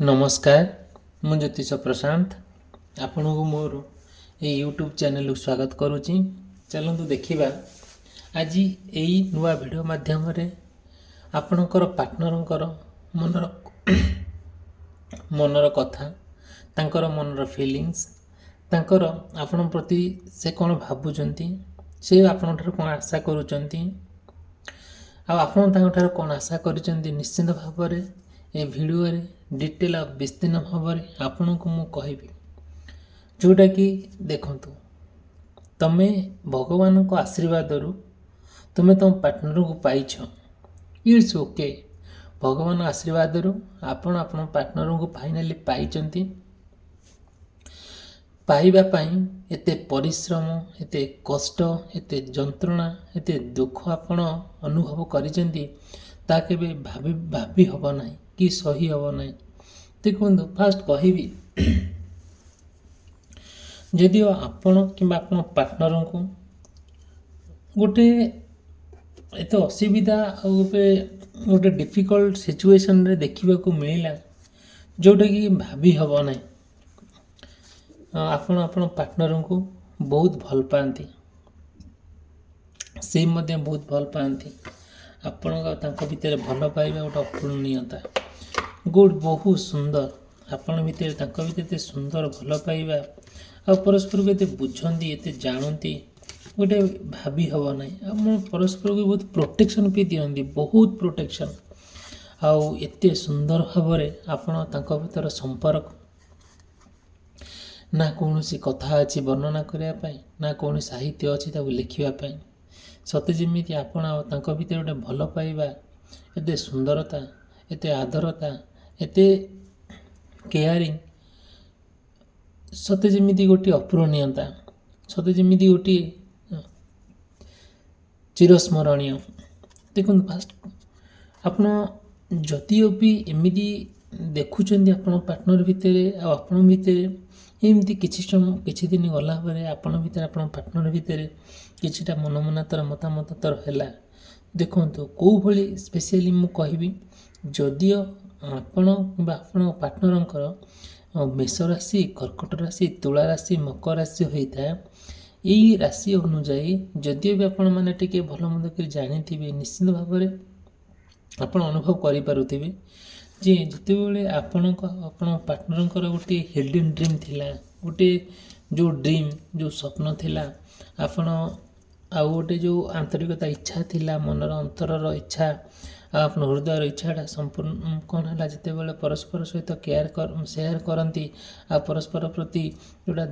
नमस्कार मु ज्योतिष प्रशांत आपण को मोर ये यूट्यूब चैनल को स्वागत करुच्ची। चलतु देखा आज यही नुआ वीडियो माध्यम आपणकर पार्टनर मनर मनर कथा तांकर मनर फीलिंग्स तांकर आपण प्रति से कौन भावुंट से आपण कौन आशा करुँच आपण कौन आशा कर निश्चित भाव में ये वीडियो डिटेल विस्तीर्ण भाव में आपण को मु कहबी जोटा कि देखंतु तमे भगवान को आशीर्वाद रु तुम तुम पार्टनर को पाइछ इट्स ओके। भगवान आशीर्वाद रु आपण आपण पार्टनर को फाइनाली पाइचंती। पाइबा पाई एते परिश्रम एते कष्ट एते जंत्रणा एते दुख आपण अनुभव करिसेंती ता केबे भाभी हब नाही कि सही हब नाही। देखो फास्ट कहबी जदि आपण कि आपण पार्टनर को गोटे एत असुविधा गोटे डिफिकल्ट सिचुएशन रे देखा को मिलला जोटा कि भाभी हब नाही। आपण आपण पार्टनर को बहुत भल पाती से मध्य बहुत भल पाती आपण तांको भितर भल पाइबा गोटे अपूर्णीयता गुड बहुत सुंदर आपण भितर तांको भितर सुंदर भल पाइबा आ परस्पर को एते बुझंती एते जानती गोटे भाभी हब नाही। आप परस्पर को बहुत प्रोटेक्शन भी दियंती बहुत प्रोटेक्शन आउ एते सुंदर भाव में आपण तांको भितर संपर्क ना कौन कथा अच्छी वर्णना करने ना कौन साहित्य अच्छी लिखापी सते जमी आप भितर गोटे भल पाइबा एते सुंदरता एते आदरता एते केयरिंग सते जमी गोटे अपूरणीयता सते जमी गोटे चिरस्मरणीय। देखो फास्ट आपण जदिओ भी एमती देखुं आपण पार्टनर भितर आपण भितर एमती किछि दिन गला आपण भितर आपण पार्टनर भितर किछिटा मनमनातर मतामत तर है। देखो कौ भली स्पेशली मु कहबी जदिओ आपण आपण पार्टनर मेष राशि कर्कट राशि तुला राशि मकर राशि होता है यही राशि अनुजाई जदिओ भी आपण मैंने टिके भल मंद कर जानी निश्चित भाव में आपण अनुभव करें जे जिते आपण पार्टनर गोटे हिडन ड्रीम थिला गोटे जो ड्रीम जो स्वप्न थिला आपण आउ गोटे जो आंतरिकता इच्छा थिला मनर अंतरर इच्छा आप हृदय इच्छाटा संपूर्ण कौन है जिते बड़े परस्पर सहित केयर सेयार करती आ परस्पर प्रति जोटा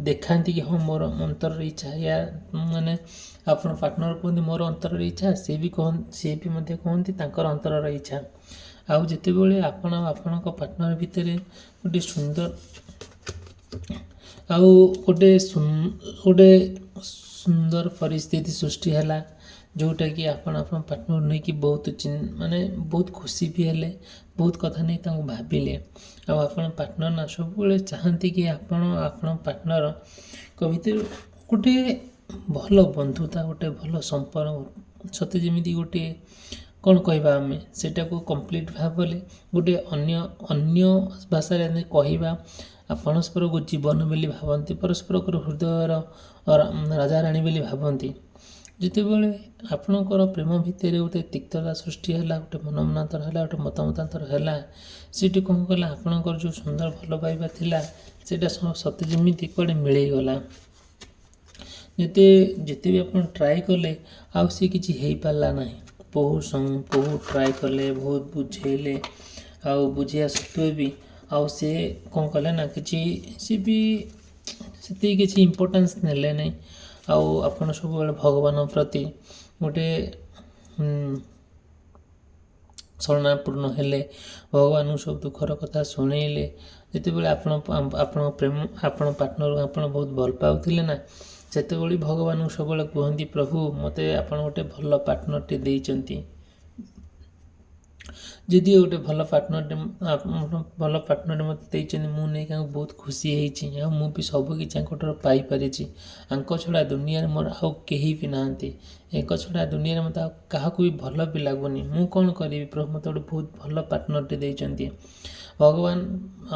देखा कि हाँ मोर अंतर इच्छा या माने आप पार्टनर कहते मोर अंतर इच्छा सी भी कहती अंतर इच्छा आउ जिते बड़े आपण पार्टनर भितर गोटे सुंदर आउ गोटे सुंदर परिस्थिति सृष्टि है जोटा कि आपण पार्टनर नहीं कि बहुत माने बहुत खुशी भी हेले बहुत कथा नहीं भाविले आपण पार्टनर ना सब चाहती कि आपण पार्टनर को भीतर गोटे भल बंधुता गोटे भल संपर्क सते जमी गोटे कौन कहवा आम सेटा को कंप्लीट भाव गोटे अन्य भाषा कहवा परस्पर को जीवन बोली भावती परस्पर को हृदयर राजा राणी बोली भावती जिते बड़े आपणकर प्रेम भितर गोटे तिक्तता सृष्टि है गोटे मनमनातर है गोटे मतमतांतर है सीटी कौन कला आपणकर जो सुंदर भल पाइबा थिला सेटा सते जमी कड़े मिलगला जिते जिते भी आप ट्राए कले आउ सी किसी हो पारा ना बहुत ट्राए कले बहुत बुझेले आउ बुझिया सत्वे भी आउ से कौन कले ना किसी सी भी से किसी इम्पोर्टेंस नेले नहीं आउ आपण सब भगवान प्रति गोटे शरणापूर्ण हेले भगवान सब दुखर कथा शुणेले जिते बड़े आपण प्रेम आपण पार्टनर आपण बहुत भल पाउथिले ना सेते भगवान सब कहती प्रभु मते आपण गोटे भल पार्टनरटे देइचंती जदि गोटे भल पार्टनर मत मुझे बहुत खुशी है मु भी सबकि पाईपारी आंक छड़ा दुनिया मोर आउ कहीं भी ना एक छड़ा दुनिया मत क्या भी भल भी लगुनि मु कौन करी प्रभु मत गोटे बहुत भल पार्टनरटे देइचंती ଭଗବାନ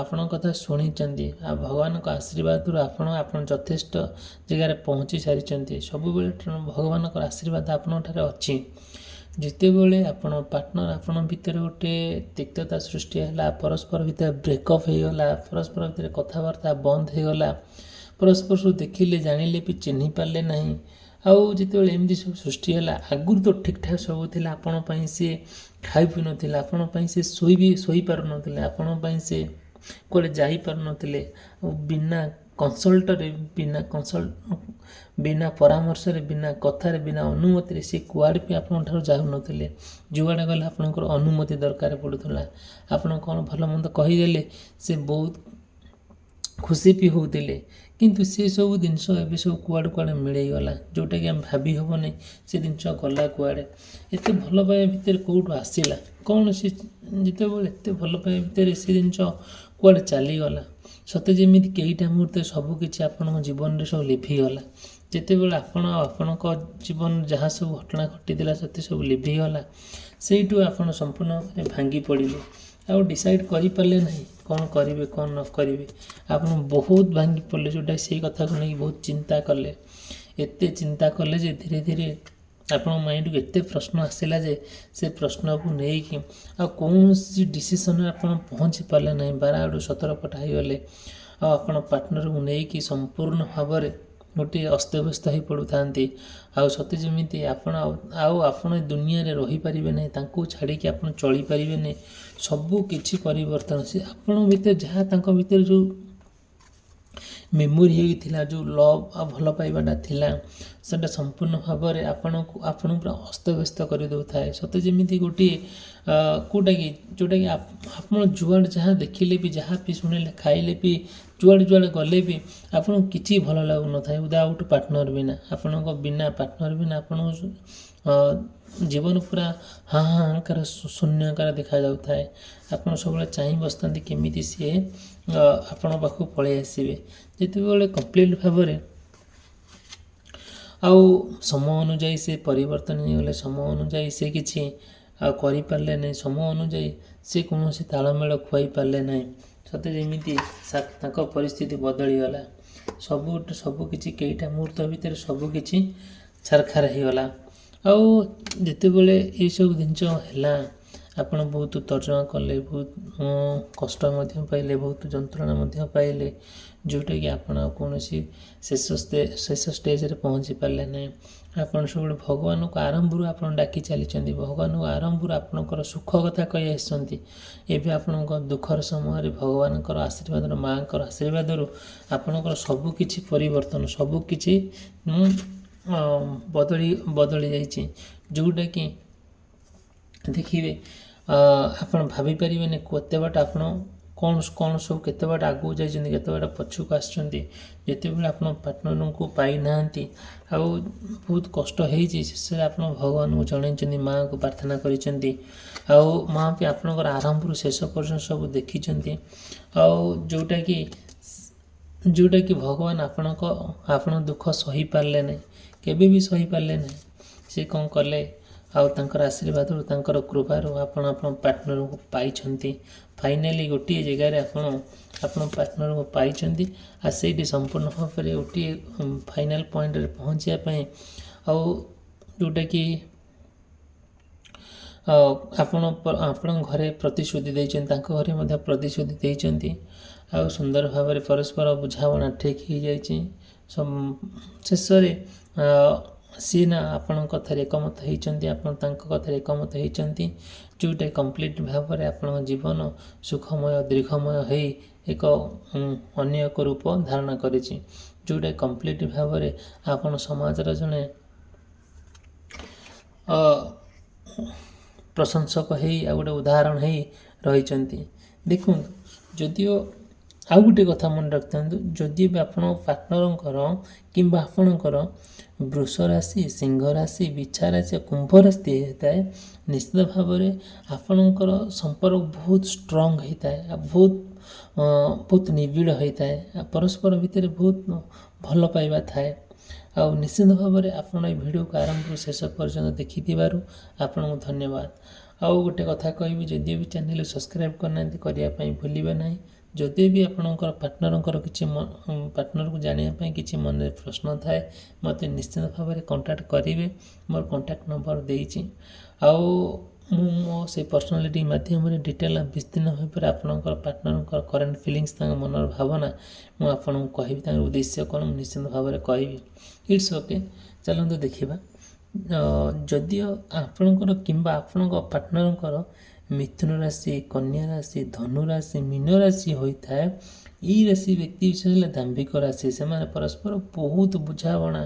ଆପଣଙ୍କ କଥା ଶୁଣିଛନ୍ତି ଆଉ ଭଗବାନଙ୍କ ଆଶୀର୍ବାଦରୁ ଆପଣ ଯଥେଷ୍ଟ ଜାଗାରେ ପହଞ୍ଚି ସାରିଛନ୍ତି। ସବୁବେଳେ ଭଗବାନଙ୍କର ଆଶୀର୍ବାଦ ଆପଣଙ୍କଠାରେ ଅଛି। ଯେତେବେଳେ ଆପଣ ପାର୍ଟନର ଆପଣଙ୍କ ଭିତରେ ଗୋଟେ ତିକ୍ତତା ସୃଷ୍ଟି ହେଲା, ପରସ୍ପର ଭିତରେ ବ୍ରେକଅପ୍ ହୋଇଗଲା, ପରସ୍ପର ଭିତରେ କଥାବାର୍ତ୍ତା ବନ୍ଦ ହୋଇଗଲା, ପରସ୍ପରକୁ ଦେଖିଲେ ଜାଣିଲେ ବି ଚିହ୍ନି ପାରିଲେ ନାହିଁ, ଆଉ ଯେତେବେଳେ ଏମିତି ସବୁ ସୃଷ୍ଟି ହେଲା, ଆଗରୁ ତ ଠିକ୍ଠାକ୍ ସବୁ ଥିଲା, ଆପଣ ପାଇଁ ସେ ଖାଇ ପିଇ ନଥିଲା, ଆପଣ ପାଇଁ ସେ ଶୋଇପାରୁନଥିଲେ, ଆପଣ ପାଇଁ ସେ କୁଆଡ଼େ ଯାଇପାରୁନଥିଲେ, ବିନା କନସଲ୍ଟରେ ବିନା ପରାମର୍ଶରେ, ବିନା କଥାରେ, ବିନା ଅନୁମତିରେ ସେ କୁଆଡ଼େ ବି ଆପଣଙ୍କ ଠାରୁ ଯାଉନଥିଲେ। ଯୁଆଡ଼େ ଗଲେ ଆପଣଙ୍କର ଅନୁମତି ଦରକାର ପଡ଼ୁଥିଲା। ଆପଣ କ'ଣ ଭଲ ମନ୍ଦ କହିଦେଲେ ସେ ବହୁତ ଖୁସି ବି ହେଉଥିଲେ। କିନ୍ତୁ ସେସବୁ ଜିନିଷ ଏବେ ସବୁ କୁଆଡ଼େ ମିଳେଇଗଲା, ଯେଉଁଟାକି ଆମେ ଭାବି ହେବନି ସେ ଜିନିଷ ଗଲା କୁଆଡ଼େ। ଏତେ ଭଲ ପାଇବା ଭିତରେ କେଉଁଠୁ ଆସିଲା କ'ଣ? ସେ ଯେତେବେଳେ ଏତେ ଭଲ ପାଇବା ଭିତରେ ସେ ଜିନିଷ କୁଆଡ଼େ ଚାଲିଗଲା, ସତେ ଯେମିତି କେଇଟା ମୁହୂର୍ତ୍ତରେ ସବୁକିଛି ଆପଣଙ୍କ ଜୀବନରେ ସବୁ ଲିଭିଗଲା। ଯେତେବେଳେ ଆପଣ ଆପଣଙ୍କ ଜୀବନରେ ଯାହା ସବୁ ଘଟଣା ଘଟିଥିଲା ସେତେ ସବୁ ଲିଭିଗଲା, ସେଇଠୁ ଆପଣ ସମ୍ପୂର୍ଣ୍ଣ ଭାବରେ ଭାଙ୍ଗି ପଡ଼ିଲେ। ଆଉ ଡିସାଇଡ଼୍ କରିପାରିଲେ ନାହିଁ କ'ଣ କରିବେ କ'ଣ ନ କରିବେ। ଆପଣ ବହୁତ ଭାଙ୍ଗି ପଡ଼ିଲେ, ଯେଉଁଟା ସେଇ କଥାକୁ ନେଇକି ବହୁତ ଚିନ୍ତା କଲେ। ଏତେ ଚିନ୍ତା କଲେ ଯେ ଧୀରେ ଧୀରେ ଆପଣଙ୍କ ମାଇଣ୍ଡକୁ ଏତେ ପ୍ରଶ୍ନ ଆସିଲା ଯେ ସେ ପ୍ରଶ୍ନକୁ ନେଇକି ଆଉ କୌଣସି ଡିସିସନରେ ଆପଣ ପହଞ୍ଚି ପାରିଲେ ନାହିଁ। ବାରଆଡ଼ୁ ସତର୍କପଟ ହୋଇଗଲେ ଆଉ ଆପଣ ପାର୍ଟନରକୁ ନେଇକି ସମ୍ପୂର୍ଣ୍ଣ ଭାବରେ ଗୋଟିଏ ଅସ୍ତବ୍ୟସ୍ତ ହୋଇ ପଡ଼ୁଥାନ୍ତି। ଆଉ ସତେ ଯେମିତି ଆପଣ ଏ ଦୁନିଆରେ ରହିପାରିବେ ନାହିଁ, ତାଙ୍କୁ ଛାଡ଼ିକି ଆପଣ ଚଳିପାରିବେ ନାହିଁ। ସବୁ କିଛି ପରିବର୍ତ୍ତନ, ସେ ଆପଣଙ୍କ ଭିତରେ ଯାହା ତାଙ୍କ ଭିତରେ ଯେଉଁ ମେମୋରି ହେଇଥିଲା, ଯେଉଁ ଲଭ୍ ଆଉ ଭଲ ପାଇବାଟା ଥିଲା, ସେଟା ସମ୍ପୂର୍ଣ୍ଣ ଭାବରେ ଆପଣଙ୍କୁ ପୁରା ଅସ୍ତବ୍ୟସ୍ତ କରିଦେଉଥାଏ। ସତେ ଯେମିତି ଗୋଟିଏ ଯେଉଁଟାକି ଆପଣ ଯୁଆଡ଼େ ଯାହା ଦେଖିଲେ ବି, ଯାହା ବି ଶୁଣିଲେ, ଖାଇଲେ ବି, ଯୁଆଡ଼େ ଗଲେ ବି ଆପଣଙ୍କୁ କିଛି ଭଲ ଲାଗୁନଥାଏ ୱିଦାଉଟ୍ ପାର୍ଟନର ବିନା। ଆପଣଙ୍କ ବିନା ପାର୍ଟନର ବିନା ଆପଣଙ୍କ ଜୀବନ ପୁରା ହାହାକାର ଶୂନ୍ୟକାର ଦେଖାଯାଉଥାଏ। ଆପଣ ସବୁବେଳେ ଚାହିଁ ବସିଥାନ୍ତି କେମିତି ସିଏ ଆପଣଙ୍କ ପାଖକୁ ପଳେଇ ଆସିବେ। ଯେତେବେଳେ କମ୍ପ୍ଲିଟ୍ ଭାବରେ ଆଉ ସମୟ ଅନୁଯାୟୀ ସେ ପରିବର୍ତ୍ତନ ହୋଇଗଲେ, ସମୟ ଅନୁଯାୟୀ ସେ କିଛି ଆଉ କରିପାରିଲେ ନାହିଁ, ସମୟ ଅନୁଯାୟୀ ସେ କୌଣସି ତାଳମେଳ ଖୁଆଇ ପାରିଲେ ନାହିଁ। ସତେ ଯେମିତି ତାଙ୍କ ପରିସ୍ଥିତି ବଦଳିଗଲା। ସବୁ କିଛି କେଇଟା ମୁହୂର୍ତ୍ତ ଭିତରେ ସବୁକିଛି ଛାରଖାର ହୋଇଗଲା। ଆଉ ଯେତେବେଳେ ଏଇସବୁ ଜିନିଷ ହେଲା, ଆପଣ ବହୁତ ତର୍ଜମା କଲେ, ବହୁତ କଷ୍ଟ ମଧ୍ୟ ପାଇଲେ, ବହୁତ ଯନ୍ତ୍ରଣା ମଧ୍ୟ ପାଇଲେ, ଯେଉଁଟାକି ଆପଣ ଆଉ କୌଣସି ଶେଷ ଷ୍ଟେଜ୍ରେ ପହଞ୍ଚି ପାରିଲେ ନାହିଁ। ଆପଣ ସବୁବେଳେ ଭଗବାନଙ୍କୁ ଆରମ୍ଭରୁ ଆପଣ ଡାକି ଚାଲିଛନ୍ତି, ଭଗବାନଙ୍କୁ ଆରମ୍ଭରୁ ଆପଣଙ୍କର ସୁଖ କଥା କହି ଆସିଛନ୍ତି। ଏବେ ଆପଣଙ୍କ ଦୁଃଖର ସମୟରେ ଭଗବାନଙ୍କର ଆଶୀର୍ବାଦରୁ, ମାଆଙ୍କର ଆଶୀର୍ବାଦରୁ ଆପଣଙ୍କର ସବୁକିଛି ପରିବର୍ତ୍ତନ, ସବୁକିଛି ବଦଳି ଯାଇଛି। ଯେଉଁଟାକି ଦେଖିବେ ଆପଣ ଭାବିପାରିବେନି କେତେ ବାଟ ଆପଣ କ'ଣ ସବୁ କେତେ ବାଟ ଆଗକୁ ଯାଇଛନ୍ତି, କେତେ ବାଟ ପଛକୁ ଆସିଛନ୍ତି। ଯେତେବେଳେ ଆପଣ ପାର୍ଟନରଙ୍କୁ ପାଇନାହାନ୍ତି ଆଉ ବହୁତ କଷ୍ଟ ହେଇଛି, ଶେଷରେ ଆପଣ ଭଗବାନଙ୍କୁ ଜଣାଇଛନ୍ତି, ମାଆଙ୍କୁ ପ୍ରାର୍ଥନା କରିଛନ୍ତି, ଆଉ ମାଆ ବି ଆପଣଙ୍କର ଆରମ୍ଭରୁ ଶେଷ ପର୍ଯ୍ୟନ୍ତ ସବୁ ଦେଖିଛନ୍ତି। ଆଉ ଯେଉଁଟାକି ଭଗବାନ ଆପଣ ଦୁଃଖ ସହିପାରିଲେ ନାହିଁ, କେବେ ବି ସହିପାରିଲେ ନାହିଁ। ସେ କ'ଣ କଲେ, ଆଉ ତାଙ୍କର ଆଶୀର୍ବାଦରୁ, ତାଙ୍କର କୃପାରୁ ଆପଣ ପାର୍ଟନରଙ୍କୁ ପାଇଛନ୍ତି। ଫାଇନାଲି ଗୋଟିଏ ଜାଗାରେ ଆପଣ ପାର୍ଟନରଙ୍କୁ ପାଇଛନ୍ତି। ଆଉ ସେଇଠି ସମ୍ପୂର୍ଣ୍ଣ ଭାବରେ ଗୋଟିଏ ଫାଇନାଲ୍ ପଏଣ୍ଟରେ ପହଞ୍ଚିବା ପାଇଁ, ଆଉ ଯେଉଁଟାକି ଆପଣଙ୍କ ଘରେ ପ୍ରତିଶ୍ରୁତି ଦେଇଛନ୍ତି, ତାଙ୍କ ଘରେ ମଧ୍ୟ ପ୍ରତିଶ୍ରୁତି ଦେଇଛନ୍ତି। ଆଉ ସୁନ୍ଦର ଭାବରେ ପରସ୍ପର ବୁଝାମଣା ଠିକ୍ ହୋଇଯାଇଛି। ଶେଷରେ ସିଏ ନା ଆପଣଙ୍କ କଥାରେ ଏକମତ ହୋଇଛନ୍ତି, ଆପଣ ତାଙ୍କ କଥାରେ ଏକମତ ହୋଇଛନ୍ତି, ଯେଉଁଟା କମ୍ପ୍ଲିଟ୍ ଭାବରେ ଆପଣଙ୍କ ଜୀବନ ସୁଖମୟ, ଦୀର୍ଘମୟ ହୋଇ ଅନ୍ୟ ଏକ ରୂପ ଧାରଣ କରିଛି। ଯେଉଁଟା କମ୍ପ୍ଲିଟ୍ ଭାବରେ ଆପଣ ସମାଜର ଜଣେ ପ୍ରଶଂସକ ହେଇ, ଆଉ ଗୋଟେ ଉଦାହରଣ ହେଇ ରହିଛନ୍ତି। ଦେଖନ୍ତୁ, ଯଦିଓ ଆଉ ଗୋଟେ କଥା ମନେ ରଖିଥାନ୍ତୁ, ଯଦି ବି ଆପଣଙ୍କ ପାର୍ଟନରଙ୍କର କିମ୍ବା ଆପଣଙ୍କର ବୃଷ ରାଶି, ସିଂହ ରାଶି, ବିଛା ରାଶି, କୁମ୍ଭ ରାଶି ହେଇଥାଏ, ନିଶ୍ଚିତ ଭାବରେ ଆପଣଙ୍କର ସମ୍ପର୍କ ବହୁତ ଷ୍ଟ୍ରଙ୍ଗ ହୋଇଥାଏ, ବହୁତ ନିବିଡ଼ ହୋଇଥାଏ, ପରସ୍ପର ଭିତରେ ବହୁତ ଭଲ ପାଇବା ଥାଏ। ଆଉ ନିଶ୍ଚିତ ଭାବରେ ଆପଣ ଏ ଭିଡ଼ିଓକୁ ଆରମ୍ଭରୁ ଶେଷ ପର୍ଯ୍ୟନ୍ତ ଦେଖିଥିବାରୁ ଆପଣଙ୍କୁ ଧନ୍ୟବାଦ। ଆଉ ଗୋଟେ କଥା କହିବି, ଯଦି ବି ଚ୍ୟାନେଲ୍ ସବସ୍କ୍ରାଇବ୍ କରିନାହାନ୍ତି କରିବା ପାଇଁ ଭୁଲିବେ ନାହିଁ। ଯଦି ବି ଆପଣଙ୍କର ପାର୍ଟନରଙ୍କର କିଛି ପାର୍ଟନରକୁ ଜାଣିବା ପାଇଁ କିଛି ମନରେ ପ୍ରଶ୍ନ ଥାଏ, ମୋତେ ନିଶ୍ଚିତ ଭାବରେ କଣ୍ଟାକ୍ଟ କରିବେ। ମୋର କଣ୍ଟାକ୍ଟ ନମ୍ବର ଦେଇଛି। ଆଉ ମୁଁ ମୋ ସେଇ ପର୍ସନାଲିଟି ମାଧ୍ୟମରେ ଡିଟେଲ୍ ବିସ୍ତୀର୍ଣ୍ଣ ହୋଇପାରେ ଆପଣଙ୍କର ପାର୍ଟନରଙ୍କର କରେଣ୍ଟ ଫିଲିଙ୍ଗସ୍, ତାଙ୍କ ମନର ଭାବନା ମୁଁ ଆପଣଙ୍କୁ କହିବି, ତାଙ୍କର ଉଦ୍ଦେଶ୍ୟ କ'ଣ ମୁଁ ନିଶ୍ଚିତ ଭାବରେ କହିବି। It's okay. ଚାଲନ୍ତୁ ଦେଖିବା। ଯଦିଓ ଆପଣଙ୍କର କିମ୍ବା ଆପଣଙ୍କ ପାର୍ଟନରଙ୍କର ମିଥୁନ ରାଶି, କନ୍ୟା ରାଶି, ଧନୁ ରାଶି, ମୀନ ରାଶି ହୋଇଥାଏ, ଏହି ରାଶି ବ୍ୟକ୍ତି ବିଶେଷ ହେଲେ ଦାମ୍ଭିକ ରାଶି। ସେମାନେ ପରସ୍ପର ବହୁତ ବୁଝାବଣା,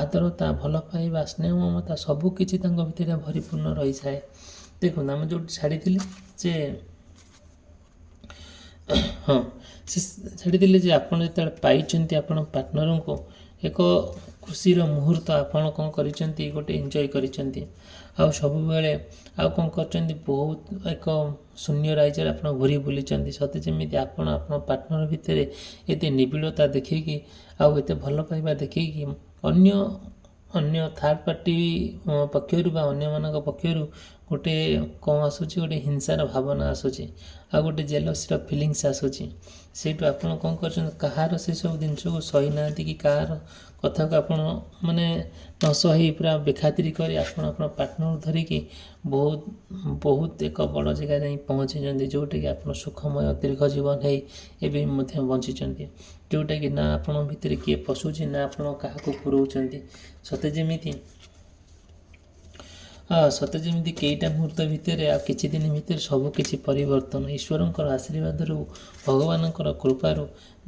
ଆଦରତା, ଭଲ ପାଇବା, ସ୍ନେହ, ମମତା ସବୁକିଛି ତାଙ୍କ ଭିତରେ ପରିପୂର୍ଣ୍ଣ ରହିଥାଏ। ଦେଖନ୍ତୁ, ଆମେ ଯେଉଁଠି ଛାଡ଼ିଥିଲେ ଯେ ହଁ, ସେ ଛାଡ଼ିଥିଲେ ଯେ ଆପଣ ଯେତେବେଳେ ପାଇଛନ୍ତି ଆପଣ ପାର୍ଟନରଙ୍କୁ, ଏକ ଖୁସିର ମୁହୂର୍ତ୍ତ ଆପଣ କ'ଣ କରିଛନ୍ତି, ଗୋଟେ ଏନ୍ଜୟ କରିଛନ୍ତି। ଆଉ ସବୁବେଳେ ଆଉ କ'ଣ କରିଛନ୍ତି, ବହୁତ ଏକ ଶୂନ୍ୟ ରାଜ୍ୟରେ ଆପଣ ଘୁରି ବୁଲିଛନ୍ତି। ସତେ ଯେମିତି ଆପଣ ଆପଣଙ୍କ ପାର୍ଟନର ଭିତରେ ଏତେ ନିବିଡ଼ତା ଦେଖେଇକି, ଆଉ ଏତେ ଭଲ ପାଇବା ଦେଖେଇକି ଅନ୍ୟ ଥାର୍ଡ଼ ପାର୍ଟି ପକ୍ଷରୁ ବା ଅନ୍ୟମାନଙ୍କ ପକ୍ଷରୁ ଗୋଟେ କ'ଣ ଆସୁଛି, ଗୋଟେ ହିଂସାର ଭାବନା ଆସୁଛି, ଆଉ ଗୋଟେ ଜେଲସିର ଫିଲିଙ୍ଗସ୍ ଆସୁଛି। ସେଇଠୁ ଆପଣ କ'ଣ କରୁଛନ୍ତି, କାହାର ସେସବୁ ଜିନିଷକୁ ସହିନାହାନ୍ତି କି କାହାର କଥାକୁ ଆପଣ ମାନେ ନ ସହି ପୁରା ବେଖାତିରି କରି ଆପଣ ପାର୍ଟନରକୁ ଧରିକି ବହୁତ ଏକ ବଡ଼ ଜାଗାରେ ଯାଇ ପହଞ୍ଚିଛନ୍ତି, ଯେଉଁଟାକି ଆପଣ ସୁଖମୟ ଦୀର୍ଘ ଜୀବନ ହେଇ ଏବେ ମଧ୍ୟ ବଞ୍ଚିଛନ୍ତି। ଯେଉଁଟାକି ନା ଆପଣଙ୍କ ଭିତରେ କିଏ ପଶୁଛି, ନା ଆପଣ କାହାକୁ ପୁରଉଛନ୍ତି। ସତେ ଯେମିତି କେଇଟା ମୁହୂର୍ତ୍ତ ଭିତରେ ଆଉ କିଛି ଦିନ ଭିତରେ ସବୁ କିଛି ପରିବର୍ତ୍ତନ ଈଶ୍ୱରଙ୍କର ଆଶୀର୍ବାଦରୁ, ଭଗବାନଙ୍କର କୃପାରୁ,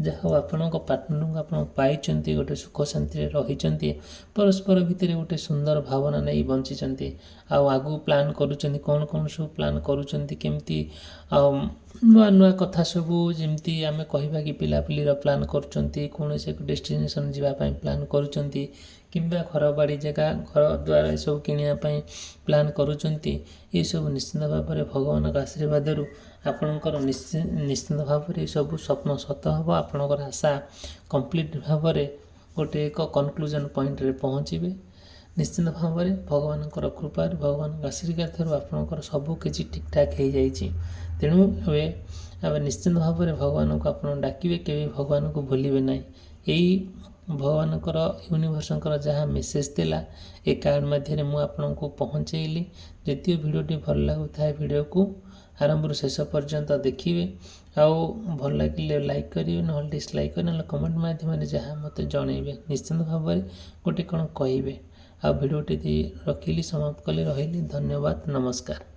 ଯାହା ହଉ ଆପଣଙ୍କ ପାର୍ଟନରଙ୍କୁ ଆପଣ ପାଇଛନ୍ତି, ଗୋଟେ ସୁଖ ଶାନ୍ତିରେ ରହିଛନ୍ତି, ପରସ୍ପର ଭିତରେ ଗୋଟେ ସୁନ୍ଦର ଭାବନା ନେଇ ବଞ୍ଚିଛନ୍ତି। ଆଉ ଆଗକୁ ପ୍ଲାନ୍ କରୁଛନ୍ତି, କ'ଣ ସବୁ ପ୍ଲାନ୍ କରୁଛନ୍ତି, କେମିତି ଆଉ ନୂଆ କଥା ସବୁ, ଯେମିତି ଆମେ କହିବା କି ପିଲାପିଲିର ପ୍ଲାନ୍ କରୁଛନ୍ତି, କୌଣସି ଏକ ଡେଷ୍ଟିନେସନ୍ ଯିବା ପାଇଁ ପ୍ଲାନ୍ କରୁଛନ୍ତି, କିମ୍ବା ଘର ବାଡ଼ି ଜାଗା, ଘର ଦ୍ୱାର ଏସବୁ କିଣିବା ପାଇଁ ପ୍ଲାନ୍ କରୁଛନ୍ତି। ଏସବୁ ନିଶ୍ଚିନ୍ତ ଭାବରେ ଭଗବାନଙ୍କ ଆଶୀର୍ବାଦରୁ ଆପଣଙ୍କର ନିଶ୍ଚିନ୍ତ ଭାବରେ ଏସବୁ ସ୍ୱପ୍ନ ସତ ହେବ। ଆପଣଙ୍କର ଆଶା କମ୍ପ୍ଲିଟ୍ ଭାବରେ ଗୋଟେ ଏକ କନକ୍ଲୁଜନ୍ ପଏଣ୍ଟରେ ପହଞ୍ଚିବେ। ନିଶ୍ଚିନ୍ତ ଭାବରେ ଭଗବାନଙ୍କର କୃପାରୁ, ଭଗବାନଙ୍କ ଆଶୀର୍ବାଦରୁ ଆପଣଙ୍କର ସବୁ କିଛି ଠିକ୍ଠାକ୍ ହେଇଯାଇଛି। ତେଣୁ ଏବେ ନିଶ୍ଚିନ୍ତ ଭାବରେ ଭଗବାନଙ୍କୁ ଆପଣ ଡାକିବେ, କେବେ ଭଗବାନଙ୍କୁ ଭୁଲିବେ ନାହିଁ। ଏଇ ଭଗବାନଙ୍କର ୟୁନିଭର୍ସଙ୍କର ଯାହା ମେସେଜ୍ ଥିଲା ଏ କାର୍ଡ଼ ମାଧ୍ୟମରେ ମୁଁ ଆପଣଙ୍କୁ ପହଞ୍ଚେଇଲି। ଯଦିଓ ଭିଡ଼ିଓଟି ଭଲ ଲାଗୁଥାଏ, ଭିଡ଼ିଓକୁ ଆରମ୍ଭରୁ ଶେଷ ପର୍ଯ୍ୟନ୍ତ ଦେଖିବେ। ଆଉ ଭଲ ଲାଗିଲେ ଲାଇକ୍ କରିବେ, ନହେଲେ ଡିସଲାଇକ୍ କରିବେ, ନହେଲେ କମେଣ୍ଟ ମାଧ୍ୟମରେ ଯାହା ମୋତେ ଜଣାଇବେ। ନିଶ୍ଚିନ୍ତ ଭାବରେ ଗୋଟେ କ'ଣ କହିବେ। ଆଉ ଭିଡ଼ିଓଟି ରଖିଲି, ସମାପ୍ତ କଲି, ରହିଲି। ଧନ୍ୟବାଦ, ନମସ୍କାର।